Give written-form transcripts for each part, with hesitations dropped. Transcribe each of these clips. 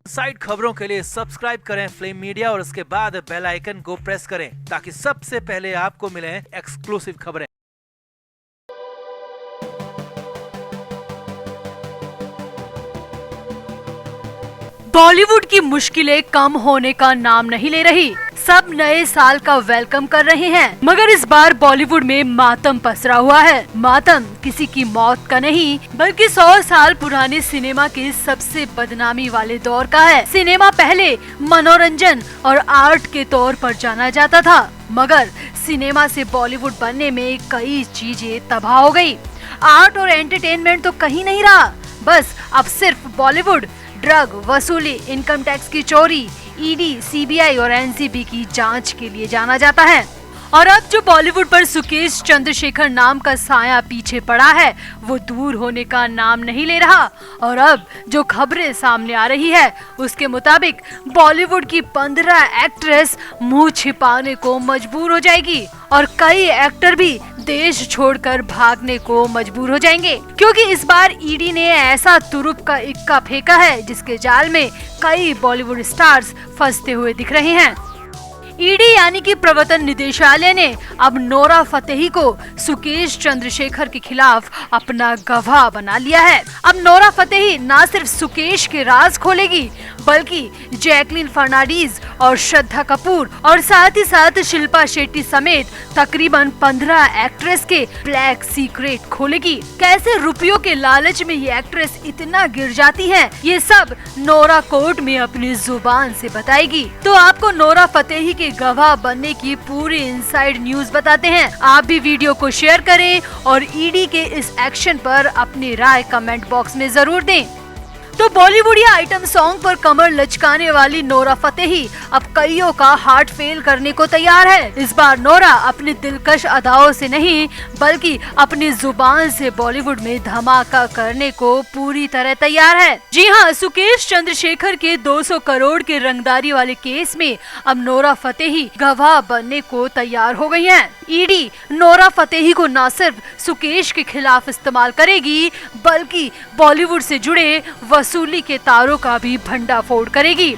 Side खबरों के लिए सब्सक्राइब करें फ्लेम मीडिया और उसके बाद बेल आइकन को प्रेस करें ताकि सबसे पहले आपको मिले एक्सक्लूसिव खबरें। बॉलीवुड की मुश्किलें कम होने का नाम नहीं ले रही। सब नए साल का वेलकम कर रहे हैं, मगर इस बार बॉलीवुड में मातम पसरा हुआ है। मातम किसी की मौत का नहीं, बल्कि 100 साल पुराने सिनेमा के सबसे बदनामी वाले दौर का है। सिनेमा पहले मनोरंजन और आर्ट के तौर पर जाना जाता था, मगर सिनेमा से बॉलीवुड बनने में कई चीजें तबाह हो गयी। आर्ट और एंटरटेनमेंट तो कहीं नहीं रहा, बस अब सिर्फ बॉलीवुड ड्रग वसूली, इनकम टैक्स की चोरी, ईडी, सीबीआई और एनसीबी की जांच के लिए जाना जाता है। और अब जो बॉलीवुड पर सुकेश चंद्रशेखर नाम का साया पीछे पड़ा है, वो दूर होने का नाम नहीं ले रहा। और अब जो खबरें सामने आ रही है, उसके मुताबिक बॉलीवुड की 15 एक्ट्रेस मुंह छिपाने को मजबूर हो जाएगी और कई एक्टर भी देश छोड़कर भागने को मजबूर हो जाएंगे, क्योंकि इस बार ईडी ने ऐसा तुरुप का इक्का फेंका है जिसके जाल में कई बॉलीवुड स्टार्स फंसते हुए दिख रहे हैं। ईडी यानी कि प्रवर्तन निदेशालय ने अब नोरा फतेही को सुकेश चंद्रशेखर के खिलाफ अपना गवाह बना लिया है। अब नोरा फतेही न सिर्फ सुकेश के राज खोलेगी, बल्कि जैकलीन फर्नांडीज और श्रद्धा कपूर और साथ ही साथ शिल्पा शेट्टी समेत तकरीबन 15 एक्ट्रेस के ब्लैक सीक्रेट खोलेगी। कैसे रुपयों के लालच में ये एक्ट्रेस इतना गिर जाती हैं, ये सब नोरा कोर्ट में अपनी जुबान से बताएगी। तो आपको नोरा फतेही के गवाह बनने की पूरी इनसाइड न्यूज बताते हैं। आप भी वीडियो को शेयर करें और ईडी के इस एक्शन पर अपनी राय कमेंट बॉक्स में जरूर दें। तो बॉलीवुडिया आइटम सॉन्ग पर कमर लचकाने वाली नोरा फतेही अब कईयों का हार्ट फेल करने को तैयार है। इस बार नोरा अपनी दिलकश अदाओं से नहीं, बल्कि अपनी जुबान से बॉलीवुड में धमाका करने को पूरी तरह तैयार है। जी हाँ, सुकेश चंद्रशेखर के 200 करोड़ के रंगदारी वाले केस में अब नोरा फतेही गवाह बनने को तैयार हो गई है। ईडी नोरा फतेही को न सिर्फ सुकेश के खिलाफ इस्तेमाल करेगी, बल्कि बॉलीवुड से जुड़े वसूली के तारों का भी भंडाफोड़ करेगी।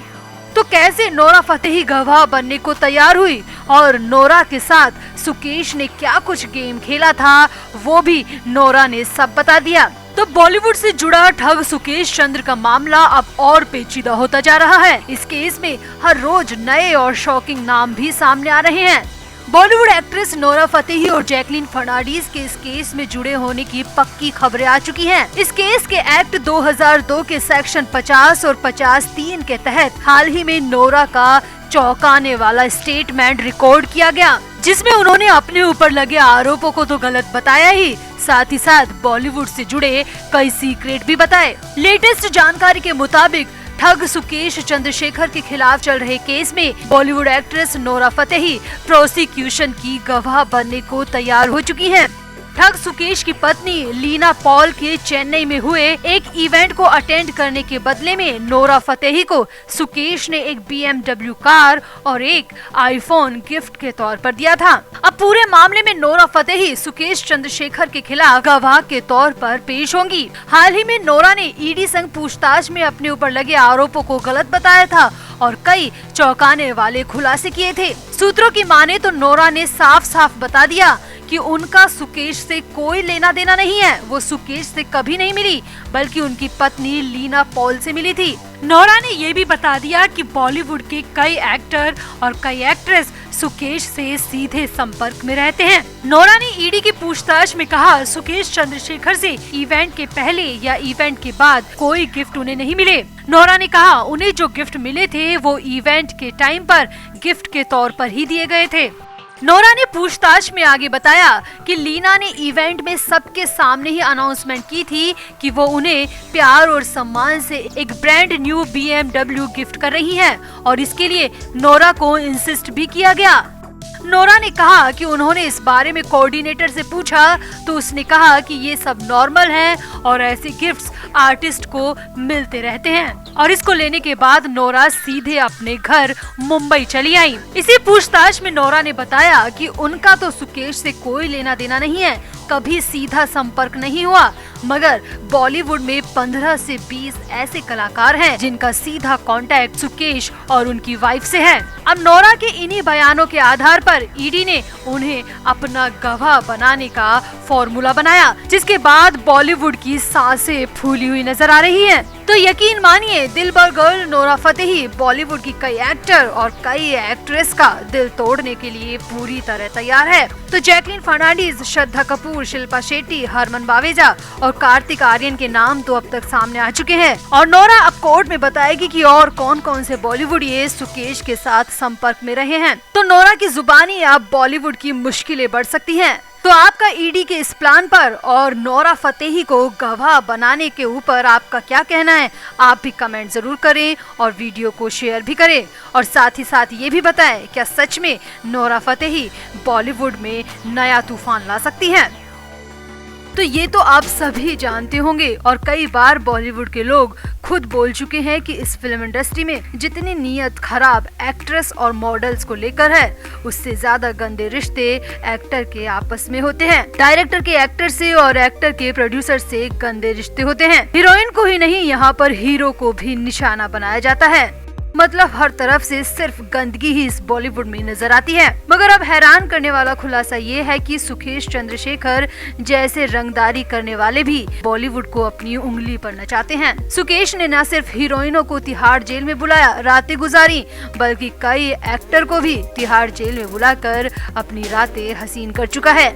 तो कैसे नोरा फतेही गवाह बनने को तैयार हुई और नोरा के साथ सुकेश ने क्या कुछ गेम खेला था, वो भी नोरा ने सब बता दिया। तो बॉलीवुड से जुड़ा ठग सुकेश चंद्र का मामला अब और पेचीदा होता जा रहा है। इस केस में हर रोज नए और शॉकिंग नाम भी सामने आ रहे हैं। बॉलीवुड एक्ट्रेस नोरा फतेही और जैकलीन फर्नांडीज के इस केस में जुड़े होने की पक्की खबरें आ चुकी हैं। इस केस के एक्ट 2002 के सेक्शन 50 और 50(3) के तहत हाल ही में नोरा का चौंकाने वाला स्टेटमेंट रिकॉर्ड किया गया, जिसमें उन्होंने अपने ऊपर लगे आरोपों को तो गलत बताया ही, साथ ही साथ बॉलीवुड से जुड़े कई सीक्रेट भी बताए। लेटेस्ट जानकारी के मुताबिक ठग सुकेश चंद्रशेखर के खिलाफ चल रहे केस में Bollywood actress Nora Fatehi prosecution की गवाह बनने को तैयार हो चुकी हैं। ठग सुकेश की पत्नी लीना पॉल के चेन्नई में हुए एक इवेंट को अटेंड करने के बदले में नोरा फतेही को सुकेश ने एक BMW कार और एक आईफोन गिफ्ट के तौर पर दिया था। अब पूरे मामले में नोरा फतेही सुकेश चंद्रशेखर के खिलाफ गवाह के तौर पर पेश होंगी। हाल ही में नोरा ने ईडी संग पूछताछ में अपने ऊपर लगे आरोपों को गलत बताया था और कई चौंकाने वाले खुलासे किए थे। सूत्रों की माने तो नोरा ने साफ साफ बता दिया कि उनका सुकेश से कोई लेना देना नहीं है। वो सुकेश से कभी नहीं मिली, बल्कि उनकी पत्नी लीना पॉल से मिली थी। नोरा ने ये भी बता दिया कि बॉलीवुड के कई एक्टर और कई एक्ट्रेस सुकेश से सीधे संपर्क में रहते हैं। नोरा ने ईडी की पूछताछ में कहा, सुकेश चंद्रशेखर से इवेंट के पहले या इवेंट के बाद कोई गिफ्ट उन्हें नहीं मिले। नोरा ने कहा, उन्हें जो गिफ्ट मिले थे वो इवेंट के टाइम पर गिफ्ट के तौर पर ही दिए गए थे। नोरा ने पूछताछ में आगे बताया कि लीना ने इवेंट में सबके सामने ही अनाउंसमेंट की थी कि वो उन्हें प्यार और सम्मान से एक ब्रांड न्यू BMW गिफ्ट कर रही हैं और इसके लिए नोरा को इंसिस्ट भी किया गया। नोरा ने कहा कि उन्होंने इस बारे में कोऑर्डिनेटर से पूछा तो उसने कहा कि ये सब नॉर्मल है और ऐसे गिफ्ट्स आर्टिस्ट को मिलते रहते हैं। और इसको लेने के बाद नोरा सीधे अपने घर मुंबई चली आई। इसी पूछताछ में नोरा ने बताया कि उनका तो सुकेश से कोई लेना देना नहीं है, कभी सीधा संपर्क नहीं हुआ, मगर बॉलीवुड में 15 से 20 ऐसे कलाकार हैं जिनका सीधा कांटेक्ट सुकेश और उनकी वाइफ से है। अब नोरा के इन्हीं बयानों के आधार पर ईडी ने उन्हें अपना गवाह बनाने का फॉर्मूला बनाया, जिसके बाद बॉलीवुड की सांसें फूली हुई नजर आ रही हैं। तो यकीन मानिए, दिलबर गर्ल नोरा फतेही बॉलीवुड की कई एक्टर और कई एक्ट्रेस का दिल तोड़ने के लिए पूरी तरह तैयार है। तो जैकलीन फर्नांडीज, श्रद्धा कपूर, शिल्पा शेट्टी, हरमन बावेजा और कार्तिक आर्यन के नाम तो अब तक सामने आ चुके हैं, और नोरा अब कोर्ट में बताएगी कि और कौन कौन से बॉलीवुडिये सुकेश के साथ संपर्क में रहे हैं। तो नोरा की जुबानी अब बॉलीवुड की मुश्किलें बढ़ सकती हैं। तो आपका ईडी के इस प्लान पर और नोरा फतेही को गवाह बनाने के ऊपर आपका क्या कहना है? आप भी कमेंट जरूर करें और वीडियो को शेयर भी करें, और साथ ही साथ ये भी बताएं, क्या सच में नोरा फतेही बॉलीवुड में नया तूफान ला सकती हैं? तो ये तो आप सभी जानते होंगे, और कई बार बॉलीवुड के लोग खुद बोल चुके हैं कि इस फिल्म इंडस्ट्री में जितनी नीयत खराब एक्ट्रेस और मॉडल्स को लेकर है, उससे ज्यादा गंदे रिश्ते एक्टर के आपस में होते हैं। डायरेक्टर के एक्टर से और एक्टर के प्रोड्यूसर से गंदे रिश्ते होते हैं। हीरोइन को ही नहीं, यहाँ पर हीरो को भी निशाना बनाया जाता है। मतलब हर तरफ से सिर्फ गंदगी ही इस बॉलीवुड में नजर आती है। मगर अब हैरान करने वाला खुलासा ये है कि सुकेश चंद्रशेखर जैसे रंगदारी करने वाले भी बॉलीवुड को अपनी उंगली पर नचाते हैं। सुकेश ने न सिर्फ हीरोइनों को तिहाड़ जेल में बुलाया, रातें गुजारी, बल्कि कई एक्टर को भी तिहाड़ जेल में बुलाकर अपनी रातें हसीन कर चुका है।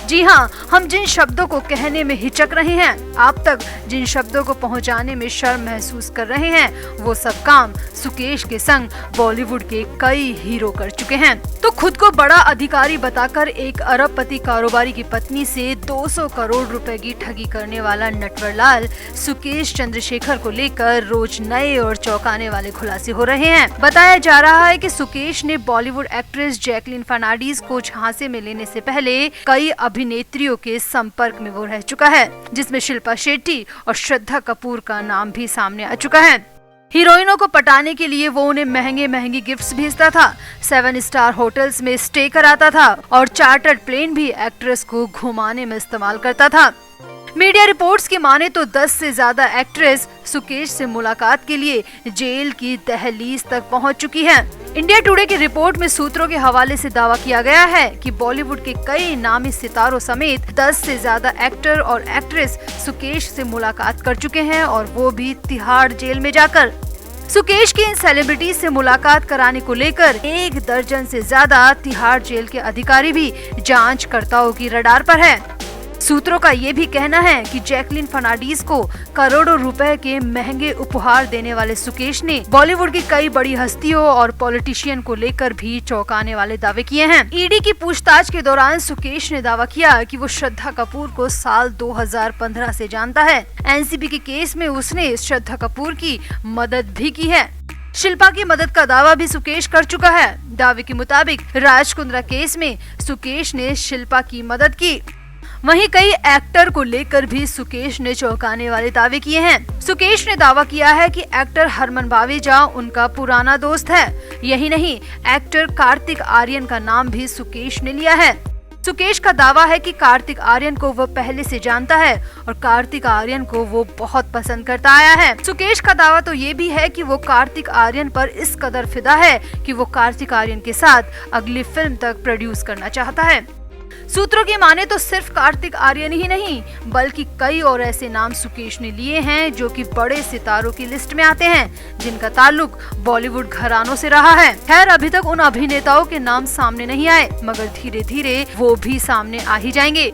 जी हाँ, हम जिन शब्दों को कहने में हिचक रहे हैं, आप तक जिन शब्दों को पहुंचाने में शर्म महसूस कर रहे हैं, वो सब काम सुकेश के संग बॉलीवुड के कई हीरो कर चुके हैं। तो खुद को बड़ा अधिकारी बताकर एक अरबपति कारोबारी की पत्नी से 200 करोड़ रुपए की ठगी करने वाला नटवरलाल सुकेश चंद्रशेखर को लेकर रोज नए और चौंकाने वाले खुलासे हो रहे हैं। बताया जा रहा है कि सुकेश ने बॉलीवुड एक्ट्रेस जैकलीन फर्नांडीज को झांसे में लेने से पहले कई अभिनेत्रियों के संपर्क में वो रह चुका है, जिसमें शिल्पा शेट्टी और श्रद्धा कपूर का नाम भी सामने आ चुका है। हीरोइनों को पटाने के लिए वो उन्हें महंगे महंगे गिफ्ट्स भेजता था, 7 स्टार होटल्स में स्टे कराता था और चार्टर्ड प्लेन भी एक्ट्रेस को घुमाने में इस्तेमाल करता था। मीडिया रिपोर्ट्स की माने तो 10 से ज्यादा एक्ट्रेस सुकेश से मुलाकात के लिए जेल की दहलीज तक पहुंच चुकी हैं। इंडिया टुडे की रिपोर्ट में सूत्रों के हवाले से दावा किया गया है कि बॉलीवुड के कई नामी सितारों समेत 10 से ज्यादा एक्टर और एक्ट्रेस सुकेश से मुलाकात कर चुके हैं, और वो भी तिहाड़ जेल में जाकर। सुकेश की इन सेलिब्रिटीज से मुलाकात कराने को लेकर 1 दर्जन से ज्यादा तिहाड़ जेल के अधिकारी भी जांचकर्ताओं की रडार पर है। सूत्रों का ये भी कहना है कि जैकलीन फर्नांडीज को करोड़ों रुपए के महंगे उपहार देने वाले सुकेश ने बॉलीवुड की कई बड़ी हस्तियों और पॉलिटिशियन को लेकर भी चौंकाने वाले दावे किए हैं। ईडी की पूछताछ के दौरान सुकेश ने दावा किया कि वो श्रद्धा कपूर को साल 2015 से जानता है। एनसीबी के केस में उसने श्रद्धा कपूर की मदद भी की है। शिल्पा की मदद का दावा भी सुकेश कर चुका है। दावे के मुताबिक राजकुंद्रा केस में सुकेश ने शिल्पा की मदद की। वहीं कई एक्टर को लेकर भी सुकेश ने चौंकाने वाले दावे किए हैं। सुकेश ने दावा किया है कि एक्टर हरमन बावेजा उनका पुराना दोस्त है। यही नहीं, एक्टर कार्तिक आर्यन का नाम भी सुकेश ने लिया है। सुकेश का दावा है कि कार्तिक आर्यन को वो पहले से जानता है और कार्तिक आर्यन को वो बहुत पसंद करता आया है। सुकेश का दावा तो ये भी है कि वो कार्तिक आर्यन पर इस कदर फिदा है कि वो कार्तिक आर्यन के साथ अगली फिल्म तक प्रोड्यूस करना चाहता है। सूत्रों की माने तो सिर्फ कार्तिक आर्यन ही नहीं, बल्कि कई और ऐसे नाम सुकेश ने लिए हैं जो कि बड़े सितारों की लिस्ट में आते हैं, जिनका ताल्लुक बॉलीवुड घरानों से रहा है। खैर, अभी तक उन अभिनेताओं के नाम सामने नहीं आए, मगर धीरे धीरे वो भी सामने आ ही जाएंगे।